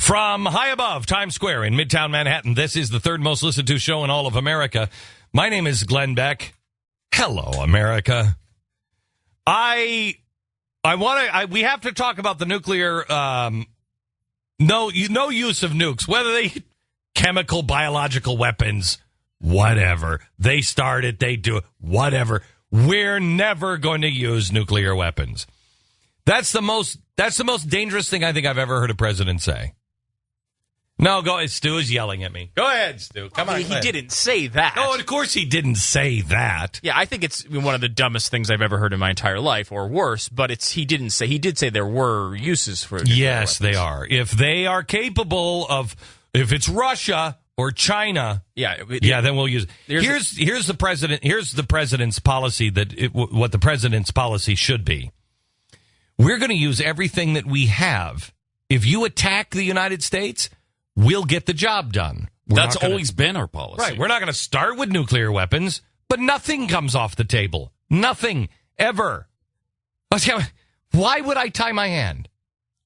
From high above Times Square in Midtown Manhattan, this is the third most listened to show in all of America. My name is Glenn Beck. Hello, America. We have to talk about the nuclear, no use of nukes, whether they chemical, biological weapons, whatever. They start it, they do it, whatever. We're never going to use nuclear weapons. That's the most dangerous thing I think I've ever heard a president say. No, go ahead. Stu is yelling at me. Go ahead, Stu. Come on. He didn't say that. No, of course he didn't say that. Yeah, I think it's one of the dumbest things I've ever heard in my entire life, or worse. But he did say there were uses for nuclear Yes, weapons. they are. If they are capable of, if it's Russia or China, then we'll use it. Here's the president. Here's the president's policy what the president's policy should be. We're going to use everything that we have. If you attack the United States, we'll get the job done. That's always been our policy. Right. We're not going to start with nuclear weapons, but nothing comes off the table. Nothing. Ever. Why would I tie my hand?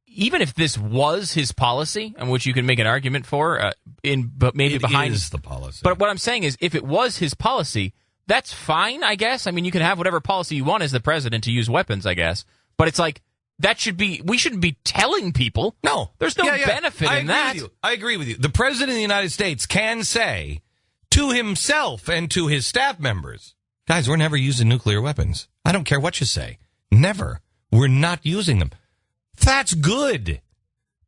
Even if this was his policy, and which you can make an argument for, but maybe behind is the policy. But what I'm saying is, if it was his policy, that's fine, I guess. I mean, you can have whatever policy you want as the president to use weapons, I guess. But it's like, we shouldn't be telling people. No. There's no benefit in that. I agree with you. The president of the United States can say to himself and to his staff members, guys, we're never using nuclear weapons. I don't care what you say. Never. We're not using them. That's good.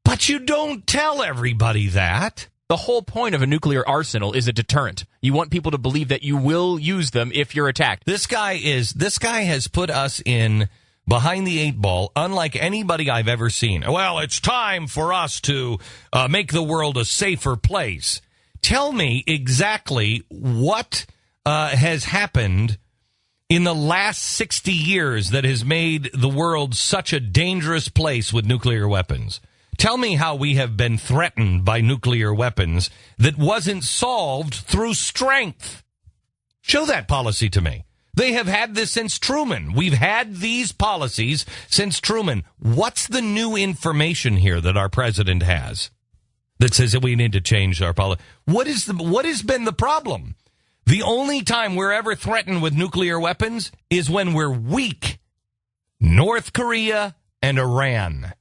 But you don't tell everybody that. The whole point of a nuclear arsenal is a deterrent. You want people to believe that you will use them if you're attacked. This guy has put us in behind the eight ball, unlike anybody I've ever seen. Well, it's time for us to make the world a safer place. Tell me exactly what has happened in the last 60 years that has made the world such a dangerous place with nuclear weapons. Tell me how we have been threatened by nuclear weapons that wasn't solved through strength. Show that policy to me. They have had this since Truman. We've had these policies since Truman. What's the new information here that our president has that says that we need to change our policy? What has been the problem? The only time we're ever threatened with nuclear weapons is when we're weak. North Korea and Iran.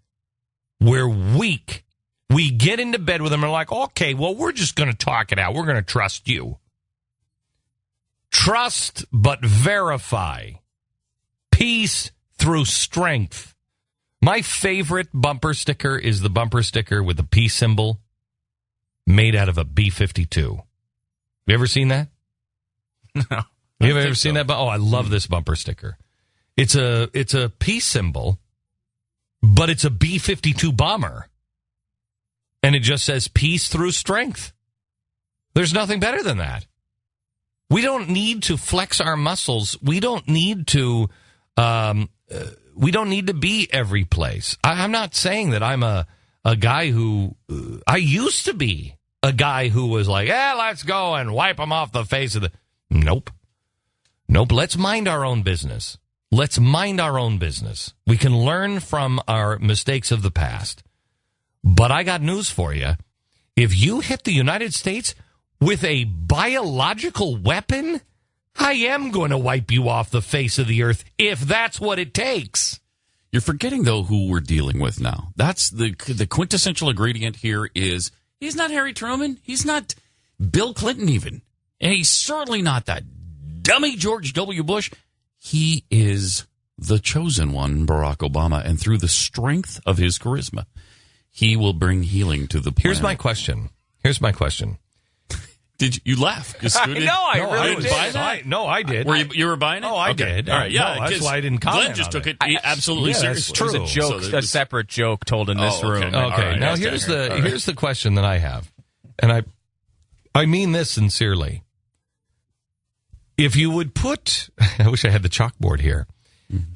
We're weak. We get into bed with them and are like, okay, well, we're just going to talk it out. We're going to trust you. Trust but verify. Peace through strength. My favorite bumper sticker is the bumper sticker with the peace symbol made out of a B-52. You ever seen that? No. You ever seen that? Oh, I love this bumper sticker. It's a peace symbol, but it's a B-52 bomber. And it just says peace through strength. There's nothing better than that. We don't need to flex our muscles. We don't need to be every place. I'm not saying that I'm a guy who I used to be a guy who was like, let's go and wipe them off the face of the. Nope. Let's mind our own business. We can learn from our mistakes of the past. But I got news for you. If you hit the United States with a biological weapon, I am going to wipe you off the face of the earth if that's what it takes. You're forgetting, though, who we're dealing with now. That's the quintessential ingredient here is he's not Harry Truman. He's not Bill Clinton even. And he's certainly not that dummy George W. Bush. He is the chosen one, Barack Obama. And through the strength of his charisma, he will bring healing to the planet. Here's my question. Did you laugh? I really did. Buy that? No, I did. You were buying it? Oh, I did. All right, yeah. No, that's why I didn't comment. Glenn just on took it absolutely seriously. That's true. It was a joke, a separate joke told in this room. Okay. Right, Now here's the question that I have, and I mean this sincerely. If you would put, I wish I had the chalkboard here.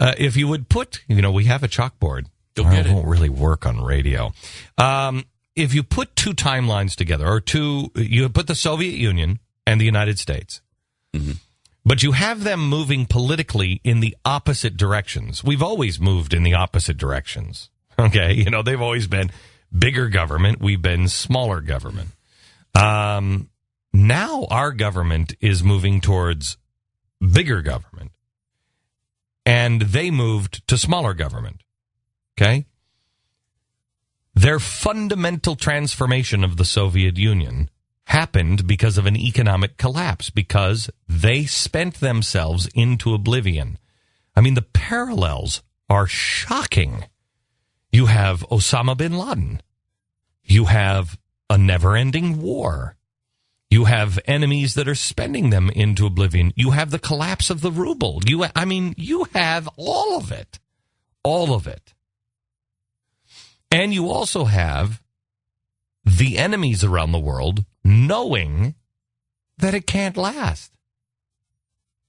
If you would put, we have a chalkboard. It won't really work on radio. If you put two timelines together, you put the Soviet Union and the United States, but you have them moving politically in the opposite directions. We've always moved in the opposite directions. Okay, they've always been bigger government. We've been smaller government. Now our government is moving towards bigger government. And they moved to smaller government. Okay? Their fundamental transformation of the Soviet Union happened because of an economic collapse, because they spent themselves into oblivion. I mean, the parallels are shocking. You have Osama bin Laden. You have a never-ending war. You have enemies that are spending them into oblivion. You have the collapse of the ruble. You have all of it. All of it. And you also have the enemies around the world knowing that it can't last.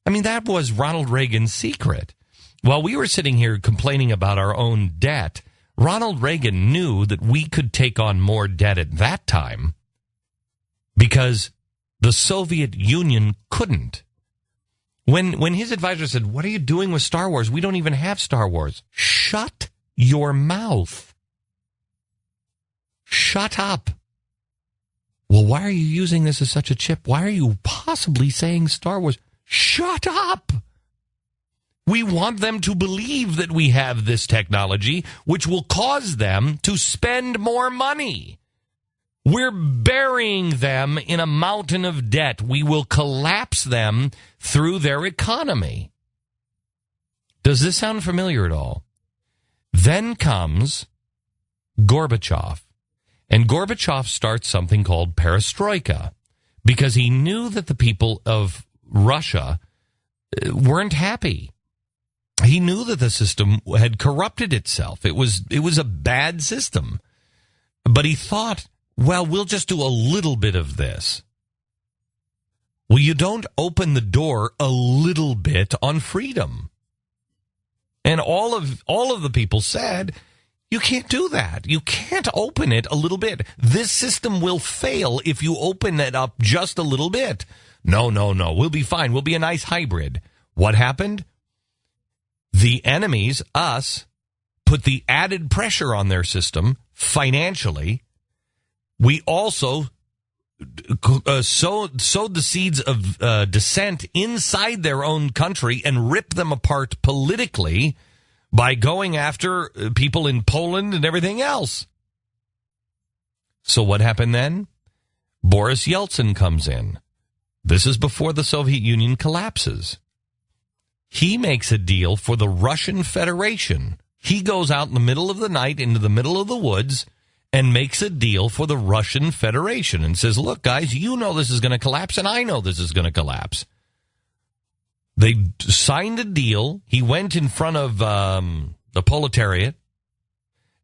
I mean, that was Ronald Reagan's secret. While we were sitting here complaining about our own debt, Ronald Reagan knew that we could take on more debt at that time because the Soviet Union couldn't. When his advisor said, "What are you doing with Star Wars? We don't even have Star Wars." Shut your mouth. Shut up. Well, why are you using this as such a chip? Why are you possibly saying Star Wars? Shut up. We want them to believe that we have this technology, which will cause them to spend more money. We're burying them in a mountain of debt. We will collapse them through their economy. Does this sound familiar at all? Then comes Gorbachev. And Gorbachev starts something called perestroika because he knew that the people of Russia weren't happy. He knew that the system had corrupted itself. It was a bad system. But he thought, well, we'll just do a little bit of this. Well, you don't open the door a little bit on freedom. And all of the people said, you can't do that. You can't open it a little bit. This system will fail if you open it up just a little bit. No. We'll be fine. We'll be a nice hybrid. What happened? The enemies, us, put the added pressure on their system financially. We also sowed the seeds of dissent inside their own country and ripped them apart politically by going after people in Poland and everything else. So what happened then? Boris Yeltsin comes in. This is before the Soviet Union collapses. He makes a deal for the Russian Federation. He goes out in the middle of the night into the middle of the woods and makes a deal for the Russian Federation and says, look, guys, you know this is going to collapse, and I know this is going to collapse. They signed a deal. He went in front of the proletariat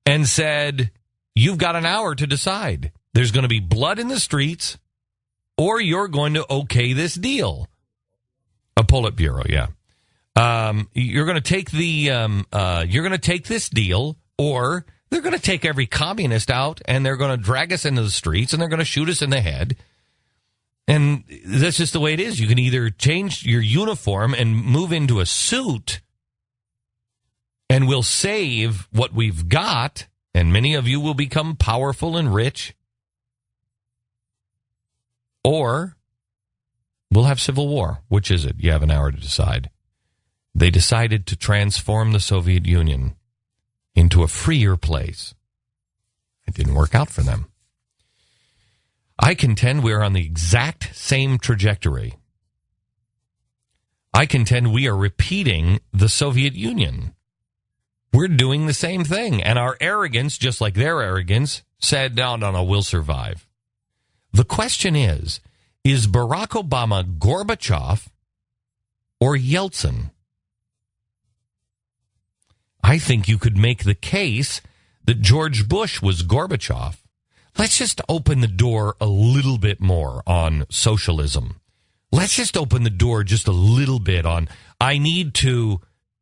and said, you've got an hour to decide. There's going to be blood in the streets, or you're going to okay this deal. A Politburo, yeah. You're going to take this deal, or they're going to take every communist out, and they're going to drag us into the streets, and they're going to shoot us in the head. And that's just the way it is. You can either change your uniform and move into a suit, and we'll save what we've got, and many of you will become powerful and rich, or we'll have civil war. Which is it? You have an hour to decide. They decided to transform the Soviet Union into a freer place. It didn't work out for them. I contend we are on the exact same trajectory. I contend we are repeating the Soviet Union. We're doing the same thing. And our arrogance, just like their arrogance, said, no, we'll survive. The question is Barack Obama Gorbachev or Yeltsin? I think you could make the case that George Bush was Gorbachev. Let's just open the door a little bit more on socialism. Let's just open the door just a little bit on, I need to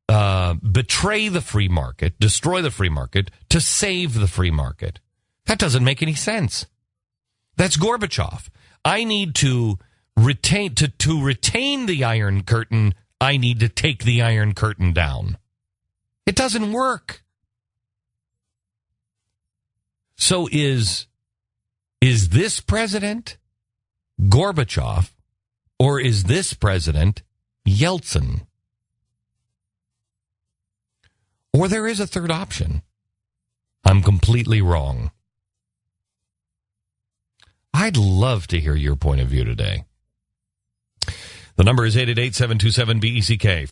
betray the free market, destroy the free market, to save the free market. That doesn't make any sense. That's Gorbachev. I need to retain the Iron Curtain. I need to take the Iron Curtain down. It doesn't work. So is this president Gorbachev, or is this president Yeltsin? Or there is a third option. I'm completely wrong. I'd love to hear your point of view today. The number is 888-727-BECK.